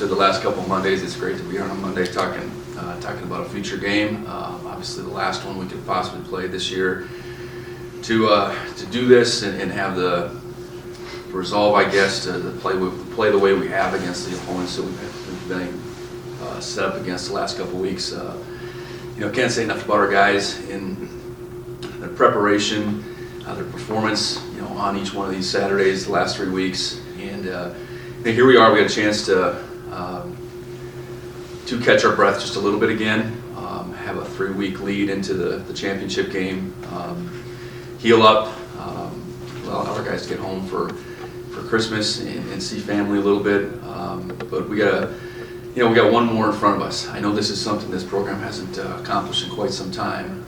said the last couple of Mondays, it's great to be here on a Monday talking about a future game. Obviously, the last one we could possibly play this year. To do this and have the resolve, I guess, to play the way we have against the opponents that we've been set up against the last couple of weeks. Can't say enough about our guys in their preparation, their performance, on each one of these Saturdays the last 3 weeks, and here we are. We got a chance to catch our breath just a little bit again, have a 3-week lead into the championship game, heal up, allow our guys to get home for Christmas and see family a little bit, but we got one more in front of us. I know this is something this program hasn't accomplished in quite some time,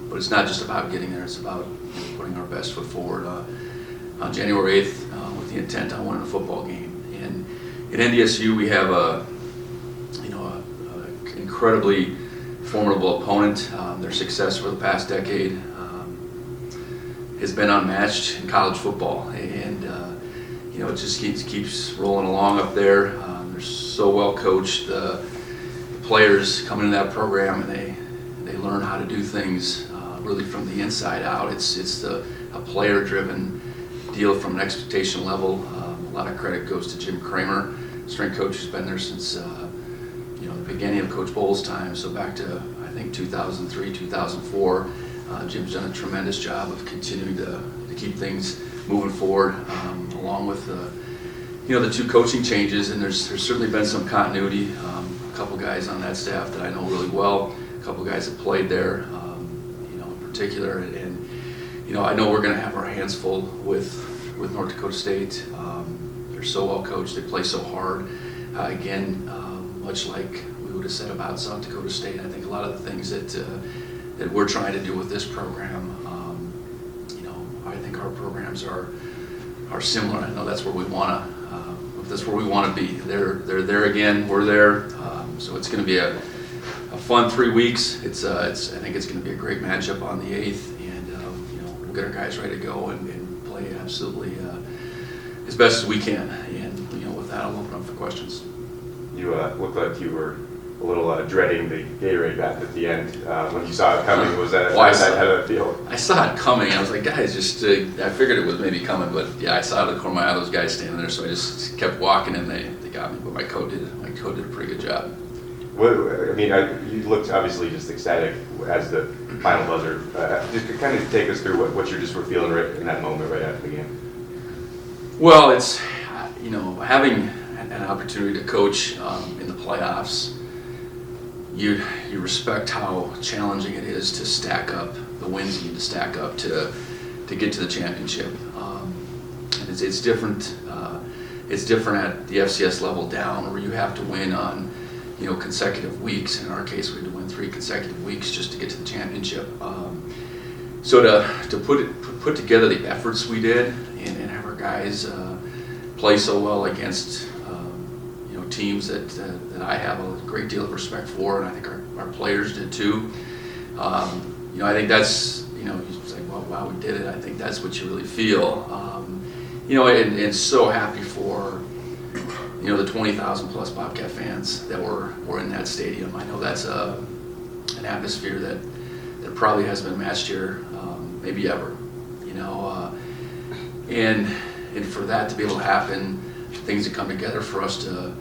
but it's not just about getting there. It's about putting our best foot forward on January 8th with the intent on winning a football game. And at NDSU, we have a incredibly formidable opponent. Their success over the past decade has been unmatched in college football, and it just keeps rolling along up there. They're so well coached. The players come into that program and they learn how to do things really from the inside out. It's a player-driven deal from an expectation level. A lot of credit goes to Jim Kramer, strength coach, who's been there since the beginning of Coach Bowles' time. So back to I think 2003, 2004. Jim's done a tremendous job of continuing to keep things moving forward, along with the 2 coaching changes, and there's certainly been some continuity. A couple guys on that staff that I know really well, a couple guys that played there, in particular, and I know we're going to have our hands full with North Dakota State. They're so well coached, they play so hard. Again, much like we would have said about South Dakota State, I think a lot of the things that we're trying to do with this program, I think our programs are similar. I know that's where we want to be. They're there again. We're there. So it's going to be a fun 3 weeks. I think it's going to be a great matchup on the 8th, and we'll get our guys ready to go and play absolutely as best as we can. And with that, I'll open up for questions. You looked like you were a little dreading the Gatorade bath at the end when you saw it coming. Was that how did that feel? I saw it coming. I was like, guys, I figured it was maybe coming, but yeah, I saw it at the corner of my eye, those guys standing there, so I just kept walking, and they got me. But my coach did a pretty good job. You looked obviously just ecstatic as the final buzzer. Just kind of take us through what you just were feeling right in that moment right after the game. Well, it's having an opportunity to coach in the playoffs. You respect how challenging it is to stack up the wins you need to stack up to get to the championship. And it's different. It's different at the FCS level down, where you have to win on consecutive weeks. In our case, we had to win 3 consecutive weeks just to get to the championship. So to put together the efforts we did and have our guys play so well against teams that I have a great deal of respect for, and I think our players did too. I think that's, it's like, well, wow, we did it. I think that's what you really feel. And so happy for, the 20,000 plus Bobcat fans that were in that stadium. I know that's an atmosphere that probably hasn't been matched here, maybe ever. And for that to be able to happen, things to come together for us to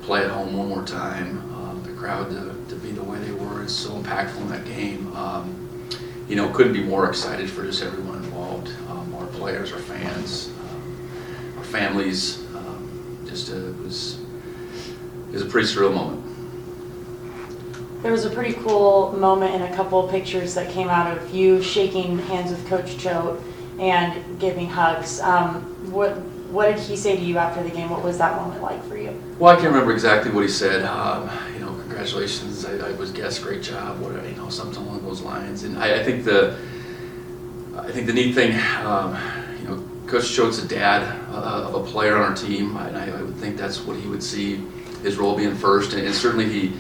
play at home one more time, the crowd to be the way they were. It's so impactful in that game. Couldn't be more excited for just everyone involved, our players, our fans, our families. It was a pretty surreal moment. There was a pretty cool moment in a couple of pictures that came out of you shaking hands with Coach Choate and giving hugs. What did he say to you after the game? What was that moment like for you? Well, I can't remember exactly what he said. Congratulations, I was guest, great job, something along those lines. And I think the neat thing, Coach Choate's a dad of a player on our team, and I would think that's what he would see his role being first. And certainly he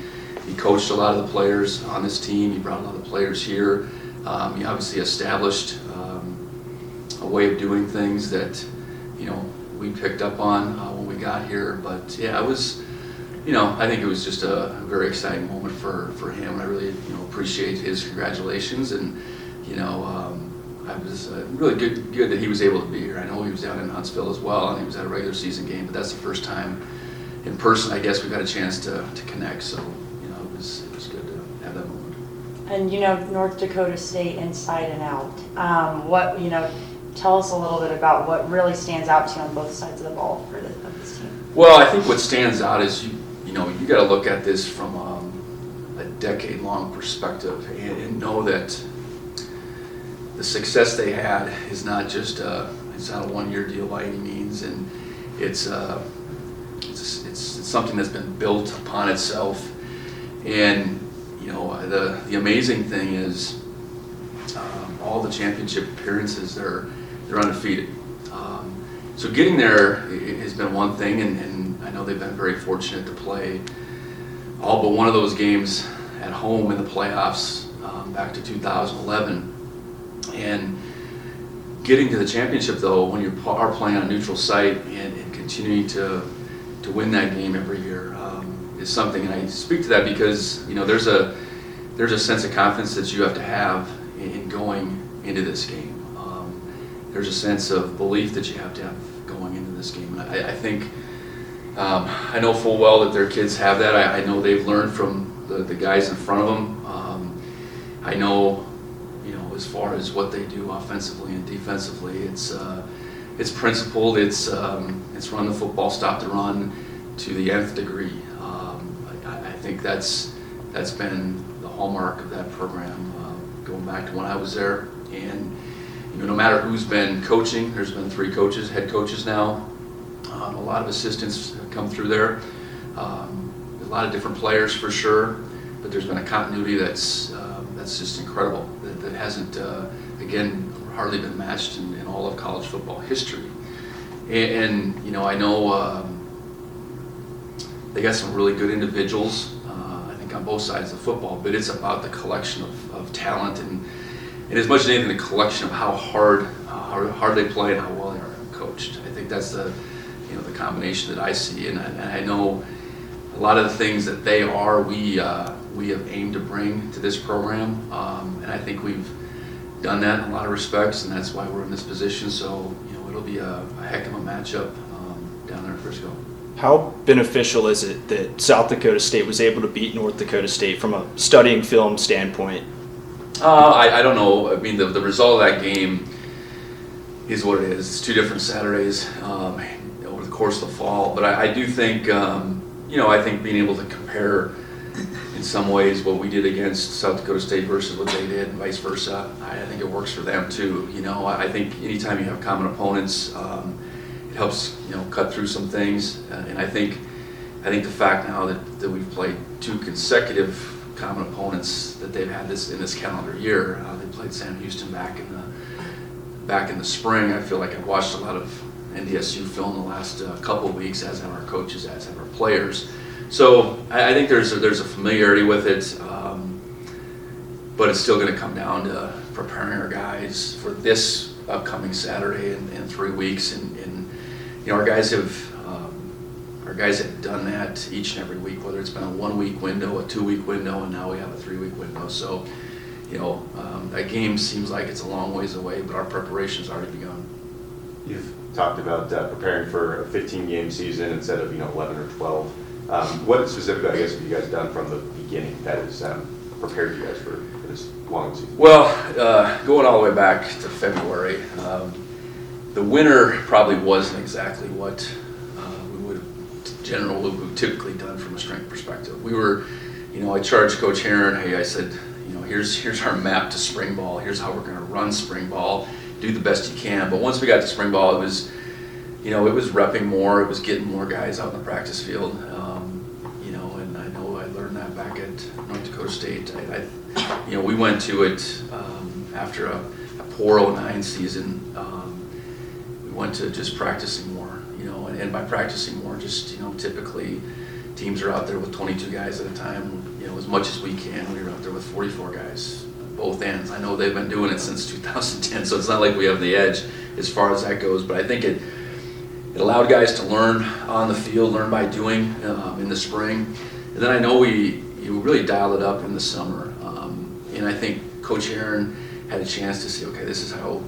coached a lot of the players on this team. He brought a lot of the players here. He obviously established a way of doing things that we picked up on when we got here. But yeah, it was I think it was just a very exciting moment for him. I really, appreciate his congratulations, and, I was really good that he was able to be here. I know he was down in Huntsville as well, and he was at a regular season game, but that's the first time in person, I guess, we've had a chance to connect. So, it was good to have that moment. And North Dakota State inside and out. Tell us a little bit about what really stands out to you on both sides of the ball for this team. Well, I think what stands out is you got to look at this from a decade-long perspective and know that the success they had is not just it's not a one-year deal by any means, and it's something that's been built upon itself. And the amazing thing is all the championship appearances, they're undefeated. So getting there has been one thing, and I know they've been very fortunate to play all but one of those games at home in the playoffs back to 2011. And getting to the championship, though, when you are playing on a neutral site and continuing to win that game every year is something. And I speak to that because there's a sense of confidence that you have to have in going into this game. There's a sense of belief that you have to have going into this game. And I think I know full well that their kids have that. I know they've learned from the guys in front of them. I know, as far as what they do offensively and defensively, it's principled. It's run the football, stop the run to the nth degree. I think that's been the hallmark of that program going back to when I was there. And no matter who's been coaching, there's been 3 coaches, head coaches now. A lot of assistants have come through there. A lot of different players for sure, but there's been a continuity that's just incredible. That hasn't, again, hardly been matched in all of college football history. And I know they got some really good individuals, I think, on both sides of football, but it's about the collection of talent and as much as anything, the collection of how hard they play and how well they are coached. I think that's the combination that I see, and I know a lot of the things that they are, we have aimed to bring to this program, and I think we've done that in a lot of respects, and that's why we're in this position. So it'll be a heck of a matchup down there in Frisco. How beneficial is it that South Dakota State was able to beat North Dakota State from a studying film standpoint? I don't know. I mean, the result of that game is what it is. It's 2 different Saturdays over the course of the fall. But I do think, I think being able to compare in some ways what we did against South Dakota State versus what they did and vice versa, I think it works for them too. I think anytime you have common opponents, it helps, cut through some things. And I think the fact now that we've played 2 consecutive common opponents that they've had in this calendar year. They played Sam Houston back in the spring. I feel like I've watched a lot of NDSU film the last couple of weeks, as have our coaches, as have our players. So I think there's a familiarity with it, but it's still going to come down to preparing our guys for this upcoming Saturday in 3 weeks, and our guys have done that each and every week, whether it's been a 1-week window, a 2-week window, and now we have a 3-week window. So, that game seems like it's a long ways away, but our preparation's already begun. You've talked about preparing for a 15-game season instead of 11 or 12. What specifically, I guess, have you guys done from the beginning that has prepared you guys for this long season? Well, going all the way back to February, the winter probably wasn't exactly what we've typically done from a strength perspective. We were, I charged Coach Heron, hey, I said, here's our map to spring ball. Here's how we're going to run spring ball. Do the best you can. But once we got to spring ball, it was repping more. It was getting more guys out in the practice field. And I know I learned that back at North Dakota State. We went to it after a poor 09 season. We went to just practicing more. And by practicing more, just typically teams are out there with 22 guys at a time. As much as we can, we were out there with 44 guys, both ends. I know they've been doing it since 2010, so it's not like we have the edge as far as that goes. But I think it allowed guys to learn on the field, learn by doing in the spring. And then I know we really dialed it up in the summer. And I think Coach Aaron had a chance to say, okay, this is how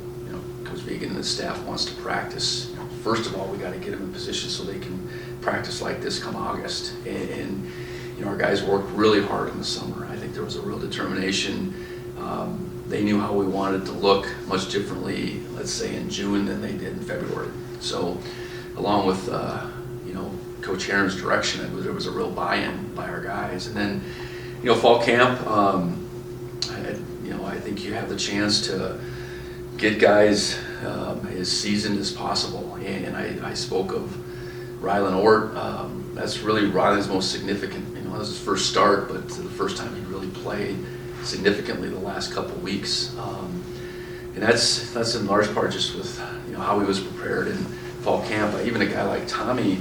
Coach Vigen and the staff wants to practice. First of all, we got to get them in position so they can practice like this come August. And our guys worked really hard in the summer. I think there was a real determination. They knew how we wanted it to look much differently, let's say in June than they did in February. So along with Coach Aaron's direction, there was a real buy-in by our guys. And then fall camp, I think you have the chance to get guys as seasoned as possible. And I spoke of Rylan Ort. That's really Rylan's most significant. That was his first start, but the first time he really played significantly the last couple weeks. And that's in large part just with how he was prepared in fall camp. Even a guy like Tommy,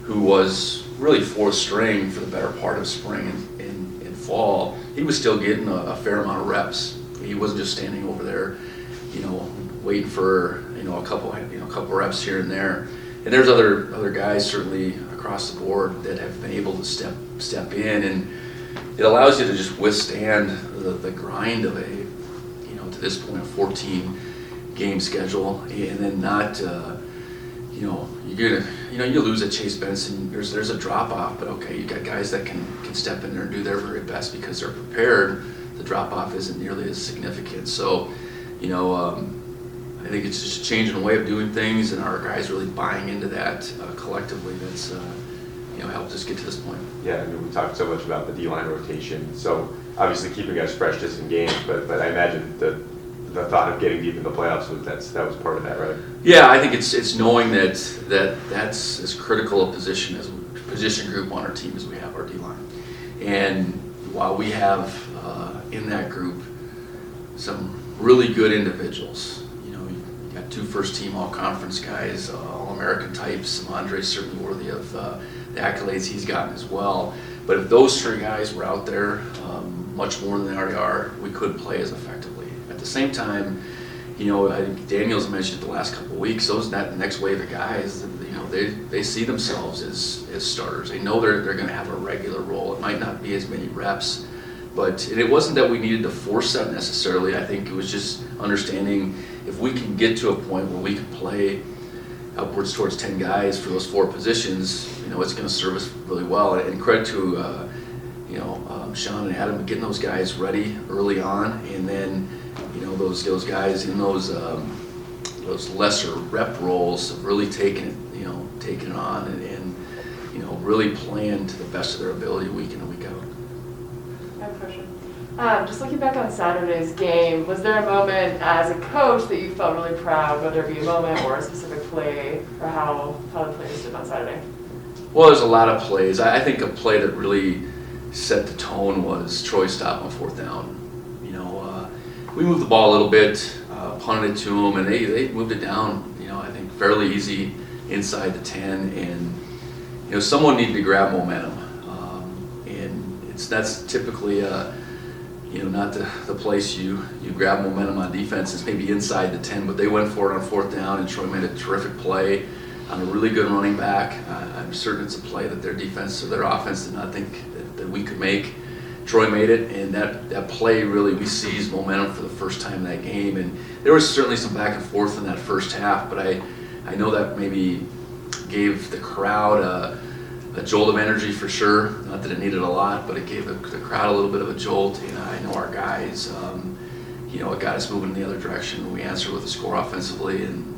who was really fourth string for the better part of spring and fall, he was still getting a fair amount of reps. He wasn't just standing over there, waiting for a couple reps here and there. And there's other guys certainly across the board that have been able to step in, and it allows you to just withstand the grind of to this point a 14 game schedule, and then not you lose at Chase Benson. There's a drop off, but okay, you got guys that can step in there and do their very best because they're prepared. The drop off isn't nearly as significant. So I think it's just changing the way of doing things, and our guys really buying into that collectively. That's helped us get to this point. Yeah, we talked so much about the D-line rotation. So obviously keeping guys fresh just in games, but I imagine the thought of getting deep in the playoffs that was part of that, right? Yeah, I think it's knowing that's as critical a position group on our team as we have our D-line. And while we have in that group some really good individuals, you got 2 first-team all-conference guys, all-American types. Andre's certainly worthy of the accolades he's gotten as well. But if those 3 guys were out there much more than they already are, we could play as effectively. At the same time, I think Daniel's mentioned it the last couple of weeks, that next wave of guys, they see themselves as starters. They know they're going to have a regular role. It might not be as many reps, but it wasn't that we needed to force that necessarily. I think it was just understanding if we can get to a point where we can play upwards towards 10 guys for those 4 positions, it's going to serve us really well. And credit to Sean and Adam getting those guys ready early on, and then those guys in those lesser rep roles have really taken it on and really playing to the best of their ability week in and week out. I have a question. Just looking back on Saturday's game, was there a moment as a coach that you felt really proud, whether it be a moment or a specific play, or how the players did on Saturday? Well, there's a lot of plays. I think a play that really set the tone was Troy's stop on 4th down. We moved the ball a little bit, punted it to them, and they moved it down, I think fairly easy inside the 10, and someone needed to grab momentum. And that's typically not the place you grab momentum on defense. It's maybe inside the 10, but they went for it on 4th down, and Troy made a terrific play on a really good running back. I'm certain it's a play that their defense or their offense did not think that we could make. Troy made it, and that play really, we seized momentum for the first time in that game. And there was certainly some back and forth in that first half, but I know that maybe gave the crowd a jolt of energy for sure. Not that it needed a lot, but it gave the crowd a little bit of a jolt. And I know our guys, it got us moving in the other direction. We answered with a score offensively, and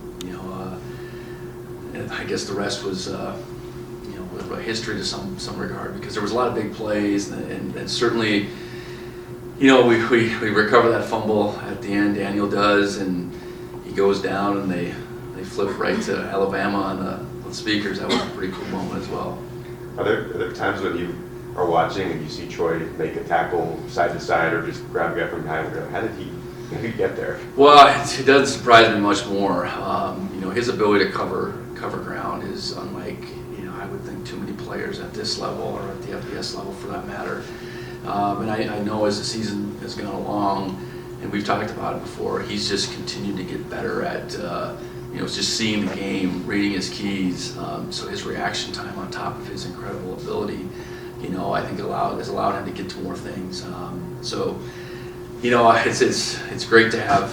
and I guess the rest was a history to some regard, because there was a lot of big plays, and certainly we recover that fumble at the end. Daniel does, and he goes down, and they flip right to Alabama on the speakers. That was a pretty cool moment as well. Are there times when you are watching and you see Troy make a tackle side to side or just grab a guy from behind and go, how did he get there? Well, it doesn't surprise me much more. His ability to cover ground is unlike, I would think, too many players at this level, or at the FBS level for that matter. And I know as the season has gone along, and we've talked about it before, he's just continued to get better at just seeing the game, reading his keys, so his reaction time on top of his incredible ability, I think has allowed him to get to more things. It's great to have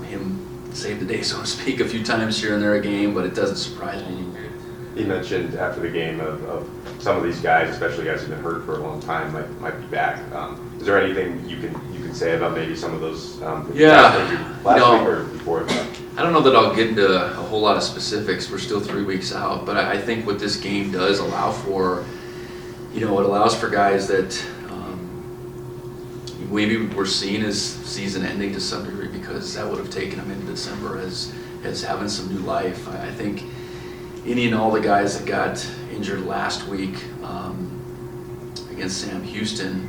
him save the day, so to speak, a few times here and there a game, but it doesn't surprise me. You mentioned after the game of some of these guys, especially guys who've been hurt for a long time, might be back. Is there anything you can say about maybe some of those guys injured last week or before? I don't know that I'll get into a whole lot of specifics. We're still 3 weeks out, but I think what this game does allow for, it allows for guys that maybe we're seeing as season ending to some degree, because that would have taken them into December as having some new life. I think any and all the guys that got injured last week against Sam Houston,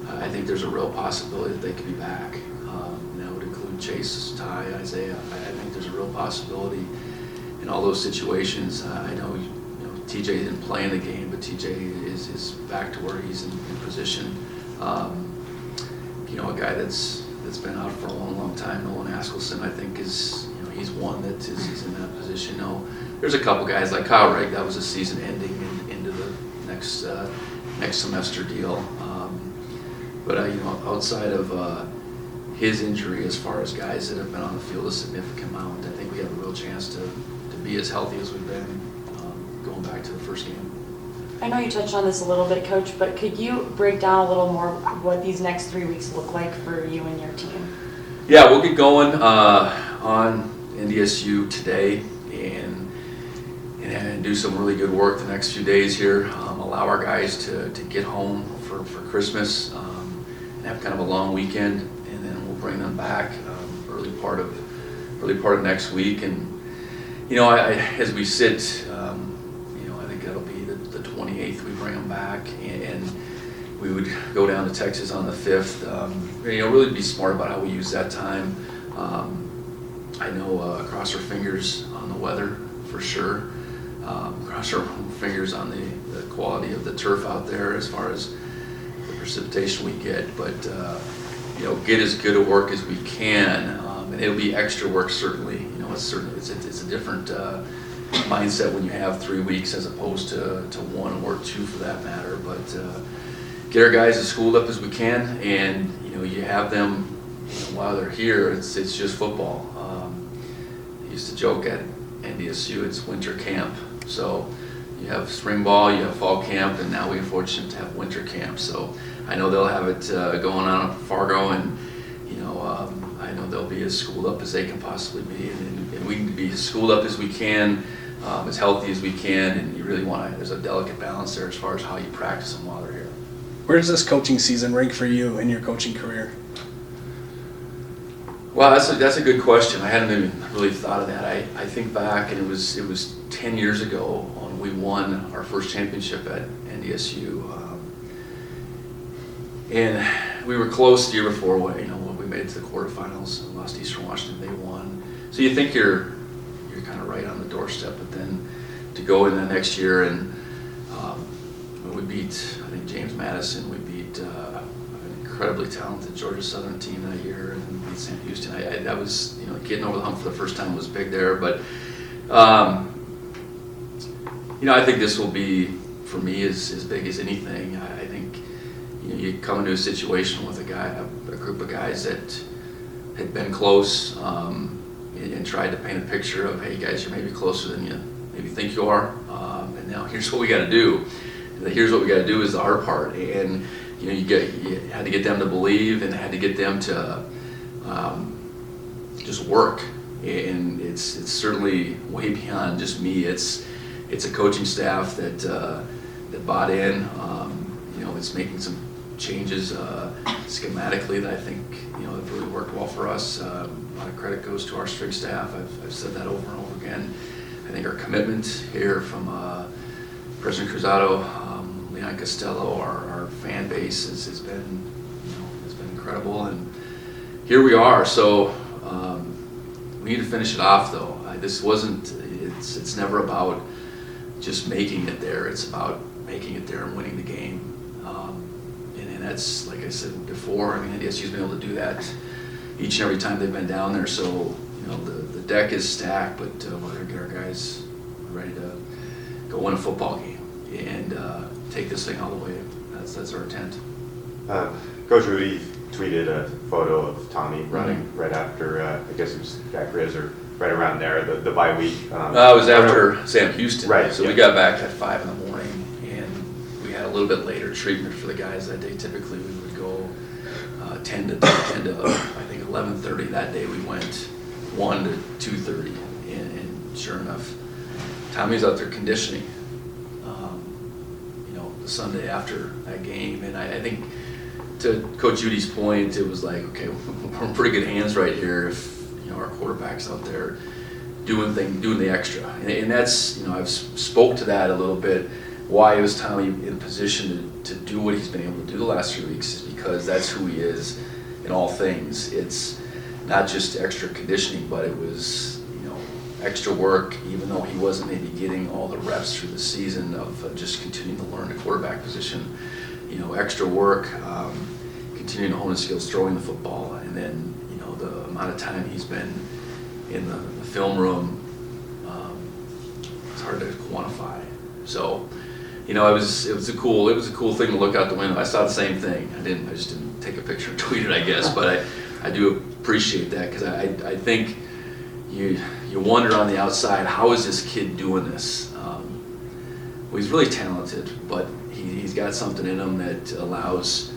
I think there's a real possibility that they could be back. That would include Chase, Ty, Isaiah. I think there's a real possibility in all those situations. I know, TJ didn't play in the game, but TJ is back to where he's in position. A guy that's been out for a long time, Nolan Askelson, I think is, he's one that is in that position. There's a couple guys like Kyle Rigg, that was a season ending into the next semester deal. But outside of his injury, as far as guys that have been on the field a significant amount, I think we have a real chance to be as healthy as we've been going back to the first game. I know you touched on this a little bit, Coach, but could you break down a little more what these next 3 weeks look like for you and your team? Yeah, we'll get going on NDSU today and do some really good work the next few days here. Allow our guys to get home for Christmas and have kind of a long weekend, and then we'll bring them back early part of next week. And as we sit, I think that'll be the 28th. We bring them back, and we would go down to Texas on the 5th. Really be smart about how we use that time. I know cross our fingers on the weather for sure. Cross our fingers on the quality of the turf out there as far as the precipitation we get. But get as good a work as we can, and it'll be extra work certainly. It's a different mindset when you have 3 weeks as opposed to 1 or 2 for that matter. But get our guys as schooled up as we can, and you have them while they're here. It's just football. I used to joke at NDSU, it's winter camp. So you have spring ball, you have fall camp, and now we're fortunate to have winter camp. So I know they'll have it going on at Fargo, and I know they'll be as schooled up as they can possibly be, and we can be as schooled up as we can, as healthy as we can. And you really want to. There's a delicate balance there as far as how you practice them while they're here. Where does this coaching season rank for you in your coaching career? Well, that's a good question. I hadn't even really thought of that. I think back, and it was 10 years ago when we won our first championship at NDSU, and we were close the year before when we made it to the quarterfinals and lost Eastern Washington. They won, so you think you're kind of right on the doorstep. But then to go in the next year and we beat, I think, James Madison. We beat an incredibly talented Georgia Southern team that year, and beat Sam Houston. That was, getting over the hump for the first time was big there. But I think this will be, for me, as big as anything. I think you come into a situation with a group of guys that had been close and tried to paint a picture of, hey guys, you're maybe closer than you maybe think you are, and now here's what we got to do. Here's what we got to do is the hard part, and you had to get them to believe, and had to get them to just work. And it's certainly way beyond just me. It's a coaching staff that bought in. It's making some changes schematically that I think have really worked well for us. A lot of credit goes to our strength staff. I've said that over and over again. I think our commitment here from President Cruzado, Leon Costello, our fan base has been incredible, and here we are. So we need to finish it off, though. It's never about just making it there. It's about making it there and winning the game. And that's, like I said before, NDSU's been able to do that each and every time they've been down there. So the deck is stacked, but we're going to get our guys ready to go win a football game and take this thing all the way. That's our intent. Coach Rudy tweeted a photo of Tommy running right after, I guess it was Jack Riz or right around there, the bye week. It was after Sam Houston. Right, So yeah. we got back at 5 in the morning, and we had a little bit later treatment for the guys that day. Typically, we would go 10 to I think 11:30. That day we went 1 to 2:30, and sure enough, Tommy's out there conditioning. The Sunday after that game, and I think to Coach Judy's point, it was like, okay, we're in pretty good hands right here if our quarterback's out there doing the extra, and that's I've spoke to that a little bit. Why was Tommy in position to do what he's been able to do the last few weeks is because that's who he is in all things. It's not just extra conditioning, but it was extra work, even though he wasn't maybe getting all the reps through the season of just continuing to learn the quarterback position. Extra work, continuing to hone his skills throwing the football, and then the amount of time he's been in the film room, it's hard to quantify. So, it was a cool thing to look out the window. I saw the same thing. I just didn't take a picture and tweet it, I guess, but I do appreciate that because I think you wonder on the outside, how is this kid doing this? Well, he's really talented, but he's got something in him that allows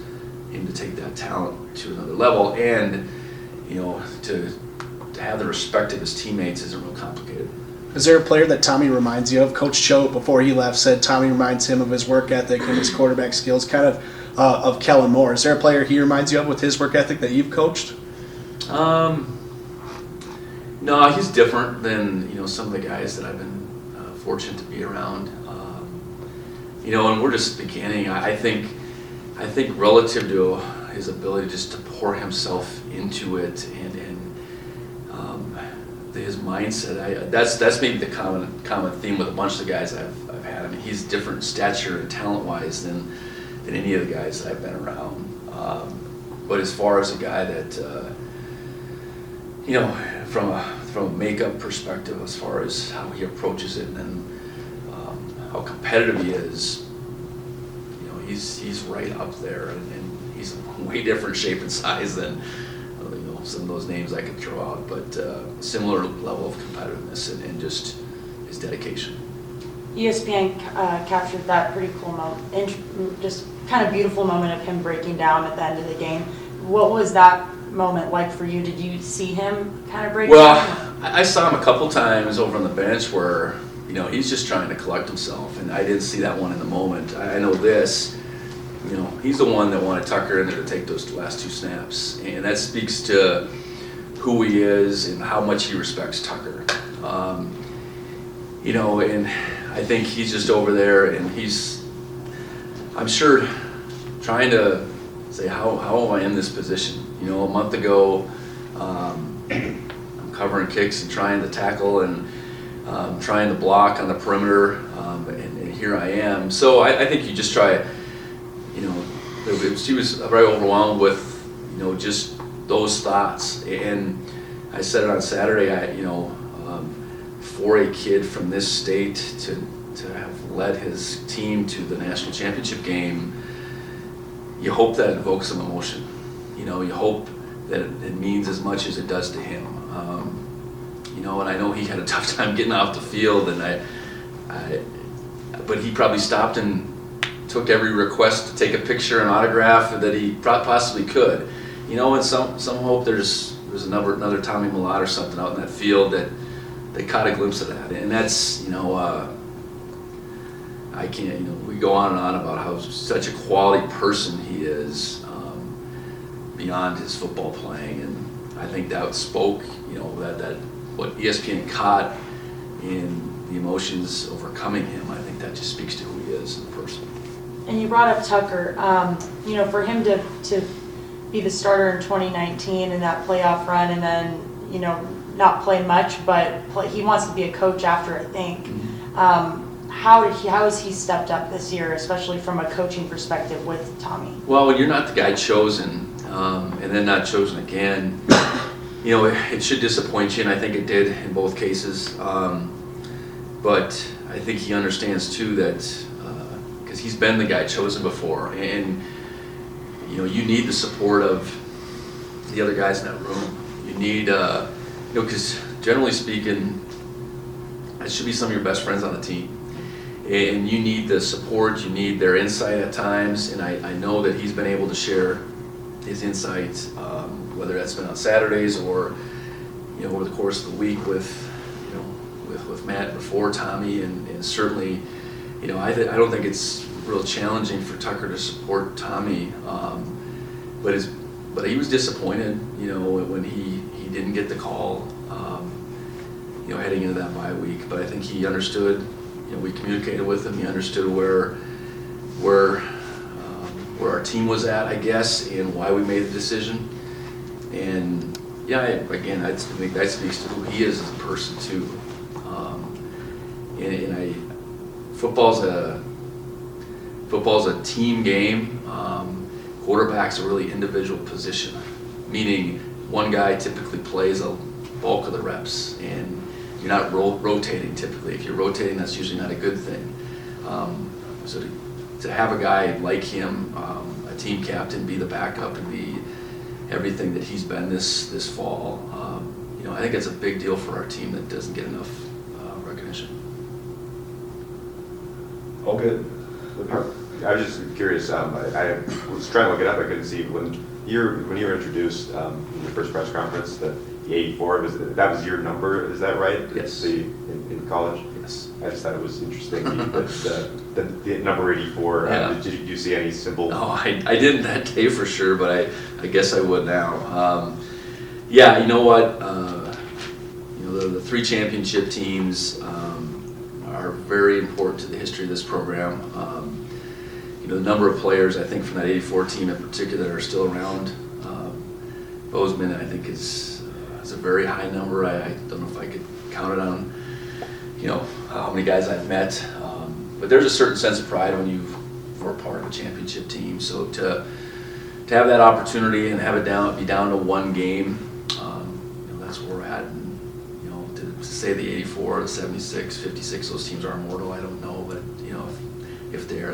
him to take that talent to another level, and to have the respect of his teammates isn't real complicated. Is there a player that Tommy reminds you of? Coach Cho, before he left, said Tommy reminds him of his work ethic and his quarterback skills, kind of Kellen Moore. Is there a player he reminds you of with his work ethic that you've coached? No, he's different than some of the guys that I've been fortunate to be around. And we're just beginning. I think relative to his ability just to pour himself into it and his mindset, that's maybe the common theme with a bunch of the guys I've had. I mean, he's different stature and talent-wise than any of the guys that I've been around. But as far as a guy that from a makeup perspective, as far as how he approaches it and then how competitive he is, he's right up there, and he's in way different shape and size than some of those names I could throw out, but similar level of competitiveness and just his dedication. ESPN captured that pretty cool moment, just kind of beautiful moment of him breaking down at the end of the game. What was that moment like for you? Did you see him kind of break down? Well, I saw him a couple times over on the bench where he's just trying to collect himself, and I didn't see that one in the moment. I know this, he's the one that wanted Tucker in there to take those last 2 snaps, and that speaks to who he is and how much he respects Tucker. And I think he's just over there, and I'm sure, trying to say, how am I in this position? A month ago, I'm covering kicks and trying to tackle and trying to block on the perimeter, and here I am. So I think you just try, she was very overwhelmed with, just those thoughts. And I said it on Saturday, for a kid from this state to have led his team to the national championship game, you hope that invokes some emotion. You hope that it means as much as it does to him. And I know he had a tough time getting off the field, and but he probably stopped and took every request to take a picture and autograph that he possibly could. And some hope there's another Tommy Millot or something out in that field that they caught a glimpse of that. And that's, I can't, we go on and on about how such a quality person he is, beyond his football playing. And I think that spoke, that what ESPN caught in the emotions overcoming him, I think that just speaks to who he is as a person. And you brought up Tucker. For him to be the starter in 2019 in that playoff run, and then not play much, but he wants to be a coach after, I think. Mm-hmm. How has he stepped up this year, especially from a coaching perspective with Tommy? Well, when you're not the guy chosen, and then not chosen again, it should disappoint you, and I think it did in both cases. But I think he understands too that, because he's been the guy chosen before, and you need the support of the other guys in that room. You need, because generally speaking, it should be some of your best friends on the team. And you need the support, you need their insight at times, and I know that he's been able to share his insights, whether that's been on Saturdays or over the course of the week with Matt before Tommy, and certainly, I don't think it's real challenging for Tucker to support Tommy, but he was disappointed, when he didn't get the call, heading into that bye week. But I think he understood. We communicated with him. He understood where our team was at, I guess, and why we made the decision. And again, I think that speaks to who he is as a person too. Football's a team game. Quarterback's a really individual position, meaning one guy typically plays a bulk of the reps, and you're not rotating typically. If you're rotating, that's usually not a good thing. So to have a guy like him, a team captain, be the backup and be everything that he's been this fall, I think it's a big deal for our team that doesn't get enough recognition. All good. I was just curious. I was trying to look it up. I couldn't see when you were introduced in your first press conference. The 84 that was your number. Is that right? Yes. In college. Yes. I just thought it was interesting that the number 84. Yeah. Did you see any symbol? No, I didn't that day for sure, but I guess I would now. Yeah, you know what? The 3 championship teams are very important to the history of this program. The number of players, I think, from that 84 team in particular that are still around. Bozeman, I think, is a very high number. I don't know if I could count it on, how many guys I've met. But there's a certain sense of pride when you were part of a championship team. So to have that opportunity and have it be down to one game, that's where we're at. And, to say the 84, the 76, 56, those teams are immortal, I don't know. But if they are,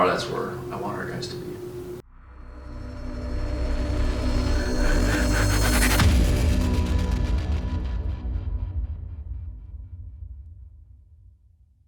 that's where I want our guys to be.